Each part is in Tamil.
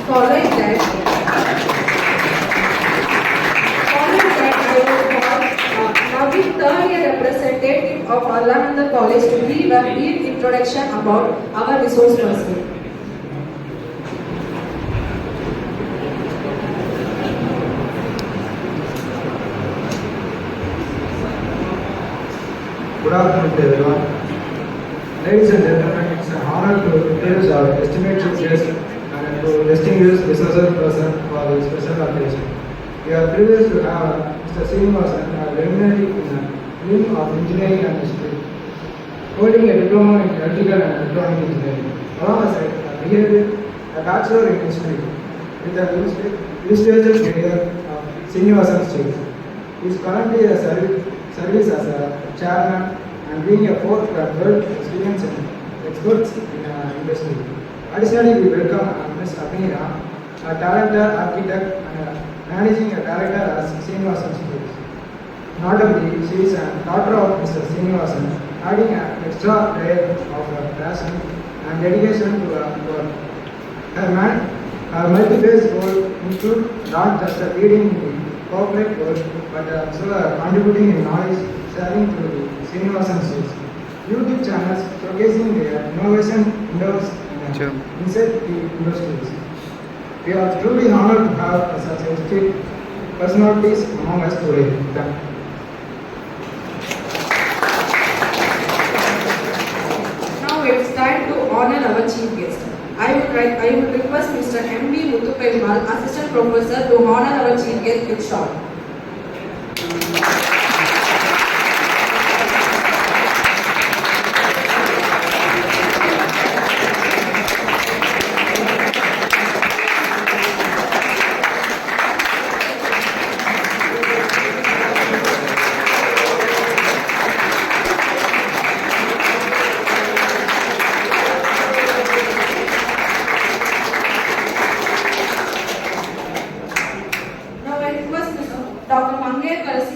Following that, now the third year representative of Anandar College to give a brief introduction about our resource person. Good afternoon to everyone. Ladies and gentlemen, it's an honor to introduce our esteemed chief guest and to distinguish resource person for this special occasion. We are privileged to have Mr. Srinivasan, a luminary in the field of engineering and history, holding a diploma in electrical and electronic engineering. Alongside, he had a bachelor in history with an illustrated career of Srinivasan State. He is currently a service as a chairman and being a fourth world experience and experts in industry. Additionally, we welcome Ms. Abhinira, a talented architect and managing a director as Srinivasan Studios. Notably, she is a daughter of Mr. Srinivasan, adding an extra layer of passion and dedication to her work. Her multi-phase goal include not just leading the corporate world, but also contributing in knowledge sharing through the Srinivasan Studios. YouTube channels showcasing their innovation endeavors inside the industries. We are truly honored to have such esteemed personalities among us today. Thank you. Now it's time to honor our chief guest. I would request Mr. M.B. Muthupperumal, Assistant Professor, to honor our chief guest with short.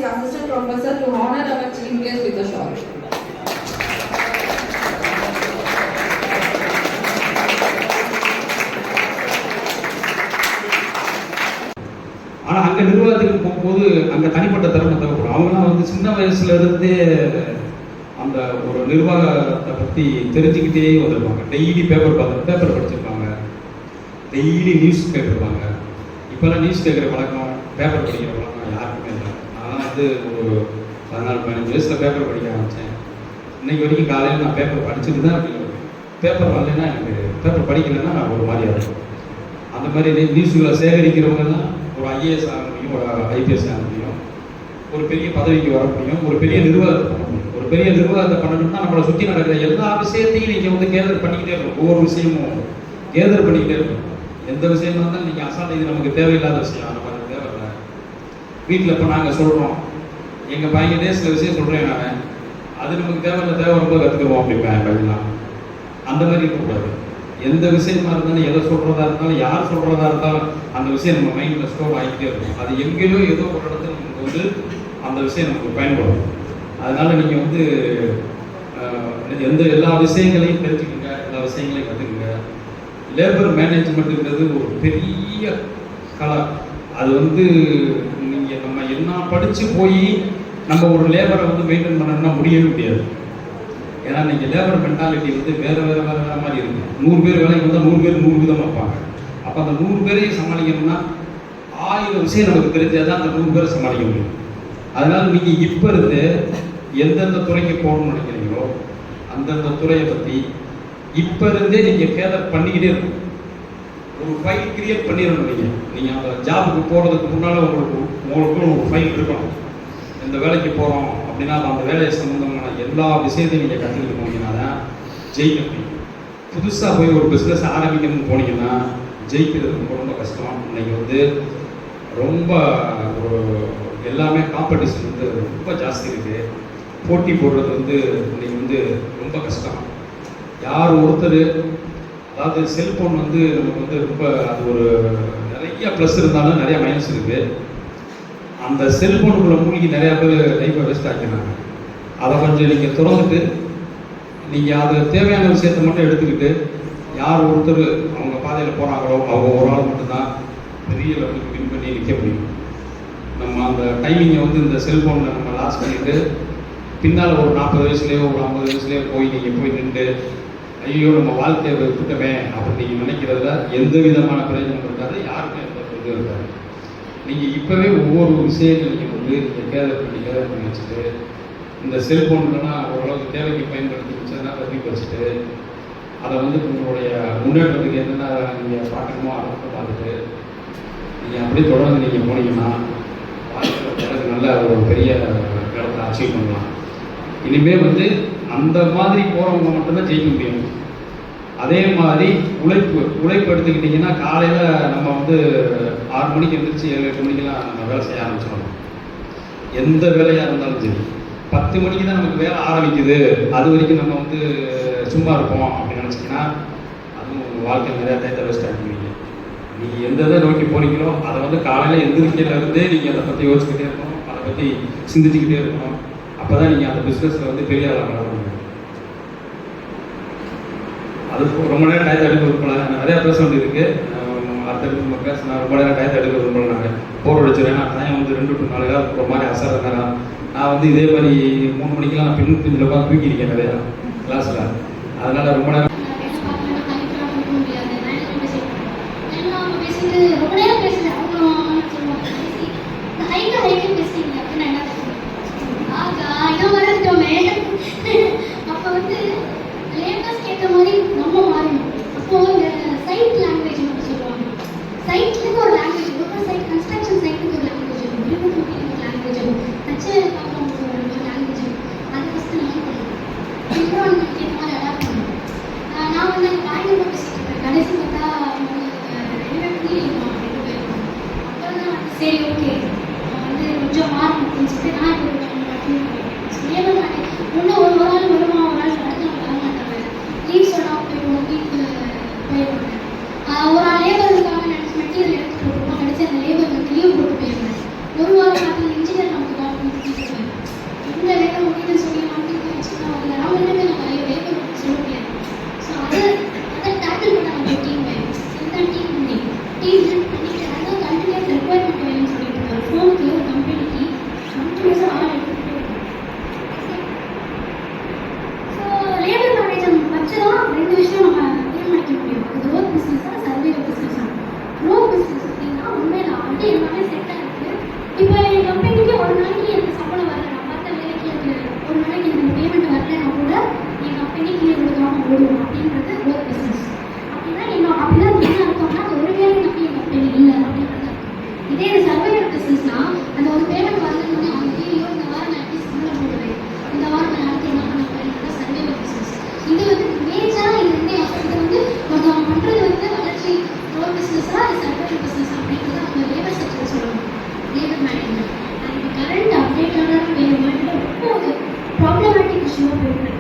Assistant Professor, to honor our chief guest with a short. ஆனால் அங்கே நிர்வாகத்துக்கு போகும்போது அங்கே தனிப்பட்ட திறமை தேவைப்படும். அவங்களாம் வந்து சின்ன வயசுலேருந்தே அந்த ஒரு நிர்வாகத்தை பற்றி தெரிஞ்சுக்கிட்டே வந்திருப்பாங்க. டெய்லி பேப்பர் படிச்சிருப்பாங்க, டெய்லி நியூஸ் கேட்டிருப்பாங்க. இப்போல்லாம் நியூஸ் கேட்குற பழக்கம், பேப்பர் படிக்கிற பழக்கம் யாருக்குமே இல்லை. நான் வந்து ஒரு 14-15 வயசில் பேப்பர் படிக்க ஆரம்பித்தேன். இன்றைக்கி வரைக்கும் காலையில் நான் பேப்பர் படிச்சுட்டு தான் அப்படி பேப்பர் வரலைன்னா எனக்கு பேப்பர் படிக்கலைன்னா நான் ஒரு மாதிரியாக இருக்கும். அந்த மாதிரி நியூஸுகளை சேகரிக்கிறவங்கலாம் ஒரு ஐஏஎஸ் ஆக முடியும், ஒரு ஐபிஎஸ் ஆக முடியும், ஒரு பெரிய பதவிக்கு வர முடியும், ஒரு பெரிய நிர்வாகத்தை பண்ண முடியும். ஒரு பெரிய நிர்வாகத்தை பண்ணணும்னா நம்மளை சுற்றி நடக்கிற எல்லா விஷயத்தையும் நீங்கள் வந்து கேதர் பண்ணிக்கிட்டே இருக்கணும். ஒவ்வொரு விஷயமும் கேதர் பண்ணிக்கிட்டே இருக்கணும். எந்த விஷயமா இருந்தாலும் நீங்கள் அசால்ட் இது நமக்கு தேவையில்லாத விஷயம், நம்ம அது தேவையில்லை. வீட்டில் இப்போ நாங்கள் சொல்கிறோம், எங்கள் பையனே சில விஷயம் சொல்கிறேன், நான் அது நமக்கு தேவை ரொம்ப கற்றுக்குவோம் அப்படிப்பேன் என் பையன்லாம். அந்த மாதிரி இருக்கக்கூடாது. எந்த விஷயமா இருந்தாலும், எதை சொல்கிறதா இருந்தாலும், யார் சொல்கிறதா இருந்தாலும், அந்த விஷயம் நம்ம மைண்டில் ஸ்டோர் ஆகிக்கிட்டே இருக்கும். அது எங்கேயோ ஏதோ ஒரு இடத்துல நமக்கு வந்து அந்த விஷயம் நமக்கு பயன்படும். அதனால் நீங்கள் வந்து எல்லா விஷயங்களையும் தெரிஞ்சுக்கோங்க, எல்லா விஷயங்களையும் கற்றுக்குங்க. லேபர் மேனேஜ்மெண்ட்டுங்கிறது ஒரு பெரிய கலை. அது வந்து நீங்கள் நம்ம என்ன படித்து போய் நம்ம ஒரு லேபரை வந்து மெயின்டைன் பண்ணணும்னா முடியவே முடியாது. ஏன்னா நீங்கள் லேபர் மென்டாலிட்டி வந்து வேறு மாதிரி இருக்குது. 100 பேர் வேலைக்கு வந்தால் 100 பேர் 100 விதமாக இருப்பாங்க. அப்போ அந்த 100 பேரையும் சமாளிக்கணும்னா 1000 விஷயம் நமக்கு தெரிஞ்சால் தான் அந்த 100 பேரை சமாளிக்க முடியும். அதனால் நீங்கள் இப்போ இருந்து எந்தெந்த துறைக்கு போகணும்னு நினைக்கிறீங்களோ அந்தந்த துறையை பற்றி இப்போ இருந்தே நீங்கள் கேதர் பண்ணிக்கிட்டே இருக்கும். ஒரு ஃபைல் கிரியேட் பண்ணிடணும். நீங்கள் அந்த ஜாபுக்கு போகிறதுக்கு முன்னால் உங்களுக்கு ஒரு ஃபைல் இருக்கணும். இந்த வேலைக்கு போகிறோம் அப்படின்னா அந்த வேலையை சம்மந்தமான எல்லா விஷயத்தையும் நீங்கள் கற்றுக்கிட்டு போனீங்கன்னா தான் ஜெயிக்க முடியும். புதுசாக போய் ஒரு பிஸ்னஸ் ஆரம்பிக்கணும்னு போனீங்கன்னா ஜெயிக்கிறது ரொம்ப கஷ்டம். இன்றைக்கி வந்து ரொம்ப ஒரு எல்லாமே காம்படிஷன் வந்து ரொம்ப ஜாஸ்தி இருக்குது. போட்டி போடுறது வந்து இன்றைக்கி வந்து ரொம்ப கஷ்டம். யார் ஒருத்தர், அதாவது செல்ஃபோன் வந்து நமக்கு வந்து ரொம்ப அது ஒரு நிறைய ப்ளஸ் இருந்தாலும் நிறையா மைனஸ் இருக்குது. அந்த செல்ஃபோனுக்குள்ளே மூழ்கி நிறையா பேர் லைஃப்பை வேஸ்ட் ஆக்கினாங்க. அதை கொஞ்சம் நீங்கள் திறந்துட்டு நீங்கள் அது தேவையான விஷயத்தை மட்டும் எடுத்துக்கிட்டு யார் ஒருத்தர் அவங்க பாதையை பாதையில் போகிறாங்களோ அவங்க ஒரு ஆள் மட்டும்தான் பெரிய லெவலுக்கு வின் பண்ணி நிற்க முடியும். நம்ம அந்த டைமிங்கை வந்து இந்த செல்ஃபோனில் நம்ம லாஸ் பண்ணிவிட்டு பின்னால் ஒரு 40 வயசுலேயோ ஒரு 50 வயசுலேயோ போய் நீங்கள் போய் நின்று ஐயோ நம்ம வாழ்க்கையை விட்டுட்டோமே அப்படின்னு நீங்கள் நினைக்கிறதுல எந்த விதமான பிரயோஜனம் இருக்காது, யாருக்கும் எந்த இது இருக்காது. நீங்கள் இப்போவே ஒவ்வொரு விஷயங்களையும் வந்து நீங்கள் கேதர் பண்ணி வச்சுட்டு இந்த செல்ஃபோன்லாம் ஓரளவுக்கு தேவைக்கு பயன்படுத்தி வச்சதுனா தப்பி வச்சுட்டு அதை வந்து உங்களுடைய முன்னேற்றத்துக்கு என்னென்ன நீங்கள் பார்க்கணுமோ அதை மட்டும் பார்த்துட்டு நீங்கள் அப்படியே தொடர்ந்து நீங்கள் போனீங்கன்னா வாழ்க்கையில் நல்ல ஒரு பெரிய இடத்தை அச்சீவ் பண்ணலாம். இனிமேல் வந்து அந்த மாதிரி போகிறவங்க மட்டும்தான் ஜெயிக்க முடியும். அதே மாதிரி உழைப்பு எடுத்துக்கிட்டிங்கன்னா காலையில் நம்ம வந்து 6 மணிக்கு எழுந்திரிச்சு 7-8 மணிக்கெல்லாம் நம்ம வேலை செய்ய ஆரம்பிச்சிடணும். எந்த வேலையாக இருந்தாலும் சரி 10 மணிக்கு தான் நமக்கு வேலை ஆரம்பிக்குது, அது வரைக்கும் நம்ம வந்து சும்மா இருப்போம் அப்படின்னு நினச்சிங்கன்னா அதுவும் உங்கள் வாழ்க்கையில் நிறையா டயத்தை வேஸ்ட் ஆகிடுவீங்க. நீங்கள் எந்த இதை நோக்கி போனீங்களோ அதை வந்து காலையில் எந்திரிக்கிறதுலேருந்தே நீங்கள் அதை பற்றி யோசிச்சுக்கிட்டே இருக்கணும், அதை பற்றி சிந்திச்சுக்கிட்டே இருக்கணும். அப்போ தான் நீங்கள் அந்த பிஸ்னஸில் வந்து பெரிய ஆளாக வளர முடியும். அது ரொம்ப நேரம் டயத்தை எடுக்க விரும்பல, நிறையா பேச வேண்டியிருக்கு. அடுத்தடுத்து நம்ம பேசினா ரொம்ப நேரம் டயத்தை எடுக்க விரும்பல. நாங்கள் போர் அடிச்சிடும். ஏன்னா டைம் வந்து 2 to 4 நேரம் ஒரு மாதிரி அசார நேரம். நான் வந்து இதே மாதிரி 3 மணிக்கெலாம் நான் பின்னில் உட்காந்து தூக்கியிருக்கேன் நிறையா கிளாஸில். அதனால் ரொம்ப நேரம் அப்போ வந்து லேட்டஸ்ட் ஏற்ற மாதிரி நம்ம மாறணும். அப்போ சைட் லாங்குவேஜ் மட்டும் சொல்லுவாங்க. சைட்லேருந்து ஒரு லாங்குவேஜ் இருக்கும், சைட் கன்ஸ்ட்ரக்ஷன் சைட்டுக்கு ஒரு லாங்குவேஜ் இருக்கும், ஒரு லாங்குவேஜ் இருக்கும், ஹெச்எல் பார்க்குறவங்களுக்கு ஒரு லாங்குவேஜ் இருக்கும். அது ஃபஸ்ட்டு லேர்ன் பண்ணணும், என்விரான்மெண்ட் ஏற்ற மாதிரி அடாப்ட் பண்ணணும். நான் வந்து அந்த காய்கறி பேசிட்டு இருக்கேன். கடைசி பார்த்தா ரெண்டு போயிருக்கோம். அப்புறம் தான் வந்து சரி ஓகே வந்து கொஞ்சம் மாறணும் சொல்லிட்டு நான் இன்னும் ஒரு நாள் வருமா, ஒரு நாள் நடந்து வர மாட்டாங்க. லீவ் சொன்னால் போயிடுவோம், வீட்டுக்கு போயிடுவாங்க. ஒரு ஆள் லேபருக்காக நினச்சி மெட்டீரியல் எடுத்து போட்டுருவோம், கடைசி அந்த லேபர் வந்து லீவ் போட்டு போயிடுவாங்க. ஒரு வாரம் பார்த்து இன்ஜினியர் நமக்கு கால் பண்ணி போயிடுவாங்க. இந்த வேலை முடியுதுன்னு சொல்லி மாற்றி வச்சுக்கலாம். அதில் நம்ம வந்து நம்ம லேபர் சொல்ல முடியாது. ஸோ அதை டேக்கிள் பண்ண நம்ம டீம் வேணும். இதுதான் டீம் பில்டிங். டீம் பில்ட் பண்ணிட்டு அதான் கண்டினியூஸ் ரெக்குவயர்மெண்ட் வேணும்னு சொல்லிட்டு இருக்காரு. ஃபோனுக்கு ஒரு கம்பெனிக்கு கண்டினியூஸாக ஆள் எடுத்துகிட்டு லேபர் மேனேஜர் வச்சு தான் 2 விஷயம் நம்ம தீர்மானிக்க முடியும். அது க்ரோத் பிஸ்னஸாக சர்வேர் பிஸ்னஸாக. க்ரோத் பிஸ்னஸ் அப்படின்னா உண்மையில ஆல்ரெடி எல்லாமே செட்டாக இருக்குது. இப்போ என் கம்பெனிக்கு ஒரு நாளைக்கு எனக்கு சம்பளம் வரல, நான் பார்த்த வேலைக்கு எனக்கு ஒரு நாளைக்கு எனக்கு பேமெண்ட் வரலன்னா கூட என் கம்பெனிக்கு கொடுக்காம ஓடுவோம் அப்படின்றது க்ரோத் பிஸ்னஸ். அப்படின்னா அப்படிதான் என்ன அர்த்தம்னா அது ஒரு வேலை நம்பி என் கம்பெனி இல்லை அப்படின்றது அர்த்தம். இதே இந்த சர்வேர் பிஸ்னஸ்னால் அந்த ஒரு பேமெண்ட் வரலன்னு அவங்க ஐயோ இந்த வாரம் நான் எப்படி சம்பளம் போடுவேன், இந்த வாரம் நான் அடுத்து என்ன பண்ண போகிறேன். இது வந்து மேஜராக இது வந்து இது வந்து ஒருத்தவங்க பண்ணுறது வந்து வளர்ச்சி க்ரோத் பிஸ்னஸாக அது சர்வேர் பிஸ்னஸ் அப்படின்றது அவங்க லேபர் செக்டர் சொல்லணும், லேபர் மேனேஜ்மெண்ட். அது இப்போ கரண்ட் அப்டேட்டான வேறு மாதிரி ரொம்ப ஒரு ப்ராப்ளமேட்டிக் இஷ்யூவாக போயிட்டு.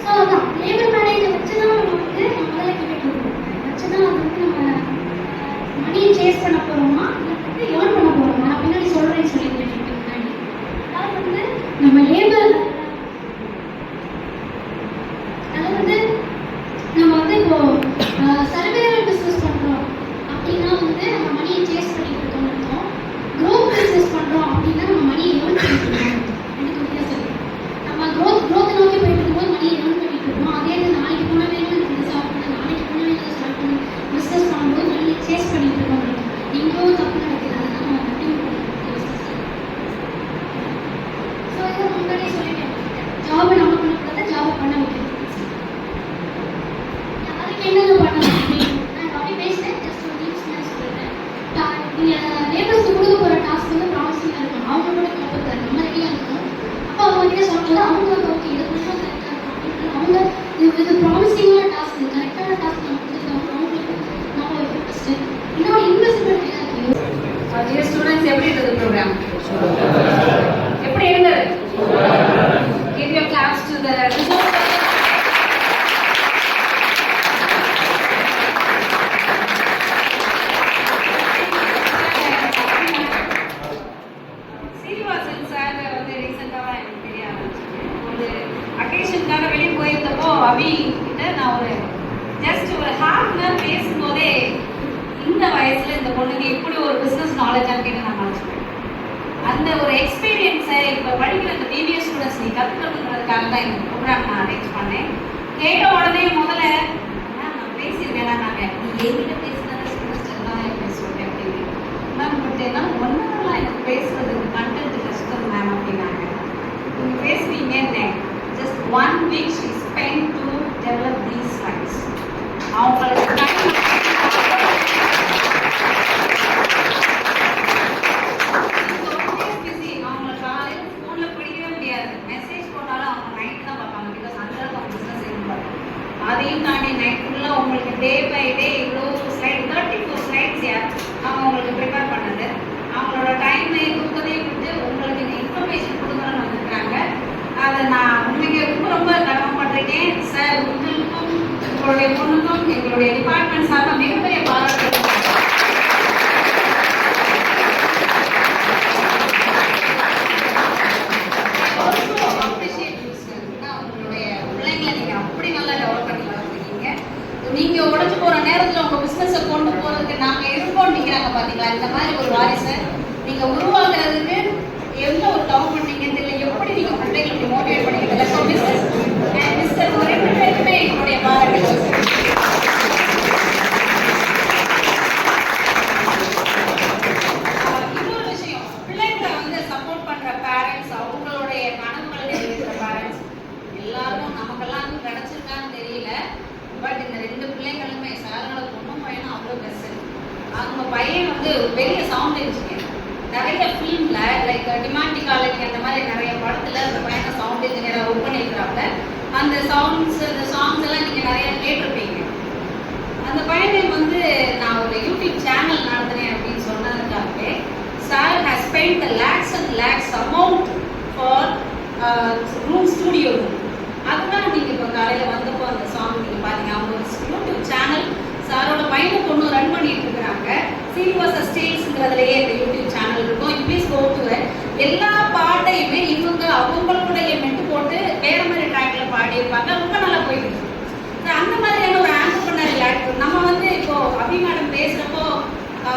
ஸோ அதான் லேபர் மேனேஜர் வச்சு தான் நம்ம வந்து முதல்ல கேட்டுட்டு இருக்கோம். வச்சு தான் அது வந்து நம்ம மணியை சேஸ் பண்ண போகிறோமா இல்லை வந்து ஏர்ன் பண்ண போகிறோமா. நான் பின்னாடி சொல்கிறேன்னு சொல்லியிருக்கேன் முன்னாடி. அது வந்து நம்ம லேபர் நம்ம வந்து இப்போ சர்வேயர் பிஸ்னஸ் பண்ணுறோம் அப்படின்னா வந்து நம்ம மணியை சேஸ் பண்ணிட்டு இருக்கோம்னு அர்த்தம். க்ரோத் பிஸ்னஸ் பண்ணுறோம் அப்படின்னா நம்ம மணியை ஏர்ன் பண்ணிட்டு இருக்கோம். ரெண்டு வித்தியாசம். நம்ம க்ரோத் நோக்கி போயிட்டு இருக்கும்போது மணியை ஏர்ன் பண்ணிட்டு இருக்கோம். அதே இது நாளைக்கு போன வேலை இந்த ஸ்டார்ட் பண்ண, நாளைக்கு போன வேலை ஸ்டார்ட் பண்ணி பிஸ்னஸ் பண்ணும்போது மணியை சேஸ் பண்ணிட்டு இருக்கோம். எங்கேயோ தப்பு நடக்குது, அதுதான் நம்ம கண்டினியூ பண்ணுறோம். ஸோ இதை முன்னாடியே சொல்லிட்டேன், ஜாபை நம்ம பண்ணக்கூடாது, ஜாபை பண்ண வைக்கணும். என்னென்ன பண்ணலாம் அப்படின்னு நான் அப்படியே பேசினேன். ஜஸ்ட் ஒரு நியூஸ் மாதிரி சொல்லிட்டேன். நீங்கள் லேபர்ஸ்க்கு கொடுக்க போகிற டாஸ்க் வந்து ப்ராமிசிங்காக இருக்கணும், அவங்களோட கம்பெனி நம்ம ரெடியாக இருக்கணும். அப்போ அவங்ககிட்ட சொல்லும்போது அவங்க வந்து ஓகே இது கொஞ்சம் கரெக்டாக இருக்கும் அப்படின்னு அவங்க இது ப்ராமிசிங்கான டாஸ்க், இது கரெக்டான டாஸ்க் நம்ம கொடுத்துருக்காங்க, அவங்களுக்கு நம்ம வைப்போம் ஃபஸ்ட்டு. இன்னொரு இன்வெஸ்ட்மெண்ட் Dear students, எப்படி இருந்தது ப்ரோக்ராம்? எப்படி இருந்தது? Give your claps to the Srinivasan sir வந்து ரீசெண்டாக எனக்கு தெரிய ஆரம்பிச்சிச்சு. ஒரு அக்கேஷனுக்காக வெளியே போயிருந்தப்போ அபி கிட்ட நான் ஒரு பேசும்போதே இந்த வயசுல இந்த பொண்ணுக்கு இப்படி ஒரு பிசினஸ் நாலேஜ் அப்படின்னு நான் நினைச்சேன். அந்த ஒரு எக்ஸ்பீரியன்ஸை இப்போ படிக்கிற அந்த பிபிஎஸ் ஸ்டூடெண்ட்ஸ் நீ கற்றுக்கணுங்கிறதுக்காக தான் இந்த ப்ரோக்ராம் நான் அரேஞ்ச் பண்ணேன். கேட்ட உடனே முதல்ல நான் பேசியிருக்கேன், நாங்கள் நீ எங்கிட்ட பேசுனது ஸ்டூடெண்ட்ஸ் எல்லாம் பேசுவேன் அப்படின்னு மேம். பட் எல்லாம் ஒன்றுலாம் எனக்கு பேசுறதுக்கு கண்டென்ட் கஷ்டம் மேம் அப்படின்னாங்க. நீங்கள் பேசுவீங்கன்னு just 1 week she spent to develop these slides. அவங்களுக்கு அவங்கள காலையில் ஃபோனில் படிக்கவே முடியாது. மெசேஜ் போட்டாலும் அவங்க நைட்டு தான் பார்ப்பாங்க. பிகாஸ் அந்த அளவுக்கு அவங்க பிஸ்னஸ் இருப்பாங்க. அதையும் தாண்டி நைட் ஃபுல்லாக உங்களுக்கு டே பை டே இவ்வளோ ஸ்லைட் 34 ஸ்லைட்ஸ் அவங்க உங்களுக்கு ப்ரிப்பேர் பண்ணது. அவங்களோட டைமை தூக்கத்தையும் விட்டு உங்களுக்கு இந்த இன்ஃபர்மேஷன் கொடுக்கணும்னு வந்திருக்காங்க. அதை நான் உண்மைக்கு ரொம்ப ரொம்ப கடமைப்பட்டிருக்கேன் சார். உங்களுக்கும் உங்களுடைய பொண்ணுக்கும் எங்களுடைய டிபார்ட்மெண்ட் சார்பாக மிகப்பெரிய பாராட்டு. உங்களுடைய பிள்ளைங்களை நீங்கள் அப்படி நல்லா டெவலப் பண்ணி வளர்த்துருக்கீங்க. நீங்கள் உடஞ்சு போகிற நேரத்தில் உங்கள் பிஸ்னஸை கொண்டு போகிறதுக்கு நாங்கள் இருக்கோம் நிற்கிறாங்க பார்த்தீங்களா. இந்த மாதிரி ஒரு வாரிசை நீங்கள் உருவாக்குறதுக்கு எந்த ஒரு டவுன் பண்ணீங்கன்னு தெரியல. எப்படி நீங்கள் பிள்ளைங்களை இப்படி மோட்டிவேட் பண்ணிக்கிறீங்க. ஸோ மிஸ்டர் ஒரு 2 பேருக்குமே எங்களுடைய பாராட்டுகள். இன்னொரு விஷயம், பிள்ளைங்களை வந்து சப்போர்ட் பண்ணுற பேரண்ட்ஸ், அவங்களுடைய கனவுகளை நிறைவேற்றுற பேரண்ட்ஸ் எல்லாரும் நமக்கெல்லாம் கிடைச்சிருக்கான்னு தெரியல. பட் இந்த 2 பிள்ளைங்களுமே சாரோட பொண்ணும் பையனும் அவ்வளோ பெஸ்ட். அவங்க பையன் வந்து பெரிய சவுண்ட் இன்ஜினியர். நிறைய ஃபிலிம்ல லைக் டிமாண்டி காலேஜ் அந்த மாதிரி நிறைய படத்துல அந்த பையனை சவுண்ட் இன்ஜினியராக ஒர்க் பண்ணியிருக்கிறாங்க. அந்த சாங்ஸ் எல்லாம் நீங்க நிறைய கேட்டிருப்பீங்க. அந்த பையனை வந்து நான் ஒரு யூடியூப் சேனல் நடத்துறேன் அப்படின்னு சொன்னதுக்காகவே sir has spent the lakhs and lakhs amount for room studio room. அதுதான் நீங்க இப்போ காலையில வந்தப்போ அந்த சாங் நீங்க பாத்தீங்க. அவங்க ஒரு யூடியூப் சேனல் சாரோட பையனை பொண்ணு ரன் பண்ணிட்டு இருக்கிறாங்க. சீனிவாச ஸ்டேட்ஸ்ங்கிறதுலயே இந்த யூடியூப் சேனல் இருக்கும். ப்ளீஸ் கோ டு எல்லா பாட்டையுமே இவங்க அவங்களுடைய மெட்டு போட்டு வேற மாதிரி ட்ராக்ல பாடியிருப்பாங்க. ரொம்ப நல்லா போயிட்டு இருக்கு. அந்த மாதிரியான ஒரு ஆண்டர்பிரினர் நம்ம வந்து இப்போ அபி மேடம் பேசுறப்போ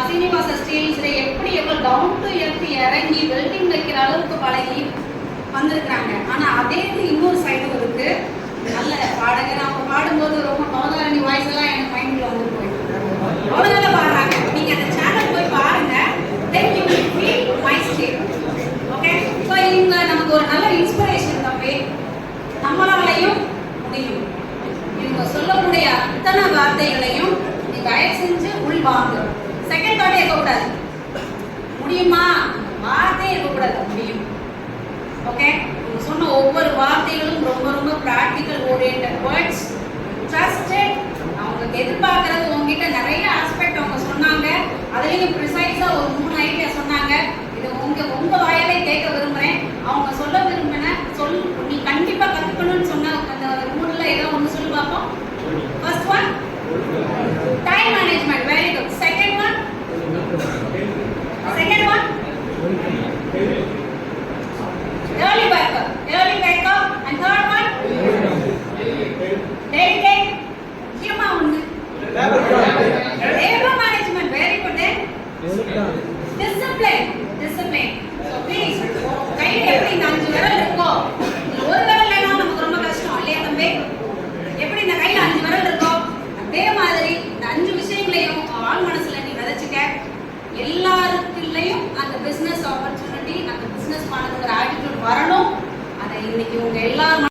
சீனிவாச ஸ்டேட்ஸ்ல எப்படி எவ்வளவு டவுன் டு எர்த் இறங்கி வெல்டிங் வைக்கிற அளவுக்கு பழகி வந்திருக்கிறாங்க. ஆனா அதே இன்னொரு சைடும் இருக்கு. நல்ல பாடகர் அவங்க பாடும்போது ரொம்ப பவதாரணி வாய்ஸ் எல்லாம் எனக்கு மைண்ட்ல வந்து போயிட்டு அவ்வளவு நல்லா பாடுறாங்க. நீங்க அந்த சேனல் போய் பாருங்க. Then you will feel my state. Okay, so இவங்க நமக்கு ஒரு நல்ல இன்ஸ்பிரேஷன் தம்பி. நம்மளாலையும் முடியும். இவங்க சொல்லக்கூடிய அத்தனை வார்த்தைகளையும் நீ தயவு செஞ்சு உள்வாங்க. செகண்ட் தாட்டே இருக்கக்கூடாது. முடியுமா வார்த்தையே இருக்கக்கூடாது. முடியும். ஓகே, நீங்க சொன்ன ஒவ்வொரு வார்த்தைகளும் ரொம்ப ரொம்ப ப்ராக்டிக்கல் ஓரியன்டட் வேர்ட்ஸ். ட்ரஸ்டட். அவங்க எதிர்பார்க்கறது உங்ககிட்ட நிறைய ஆஸ்பெக்ட் அவங்க சொன்னாங்க. அதுலேயும் ப்ரிசைஸா ஒரு 3 ஐடியா சொன்னாங்க. இது உங்க வாயாலே கேட்க விரும்புறேன். அவங்க சொல்ல விரும்பின நீ கண்டிப்பா கத்துக்கணும்னு சொன்ன அந்த 3ல ஏதோ ஒன்று சொல்லி பார்ப்போம். First one time management. Very good. Second one early wake up and third one dedicate. முக்கியமா ஒண்ணு labor management. very good. then discipline. so please கையில எப்படி இந்த 5 விரல் இருக்கோ, ஒரு விரல் இல்லைன்னா நமக்கு ரொம்ப கஷ்டம் இல்லையா தம்பி? எப்படி இந்த கையில 5 விரல் இருக்கோ அதே மாதிரி இந்த 5 விஷயங்களையும் ஆள் மனசுல நீ விதைச்சுக்க. எல்லாருக்குள்ளேயும் அந்த பிசினஸ் ஆப்பர்ச்சுனிட்டி, அந்த பிசினஸ் பண்ணணுங்கிற ஆட்டிடியூட் வரணும். அதை இன்னைக்கு உங்க எல்லாரும்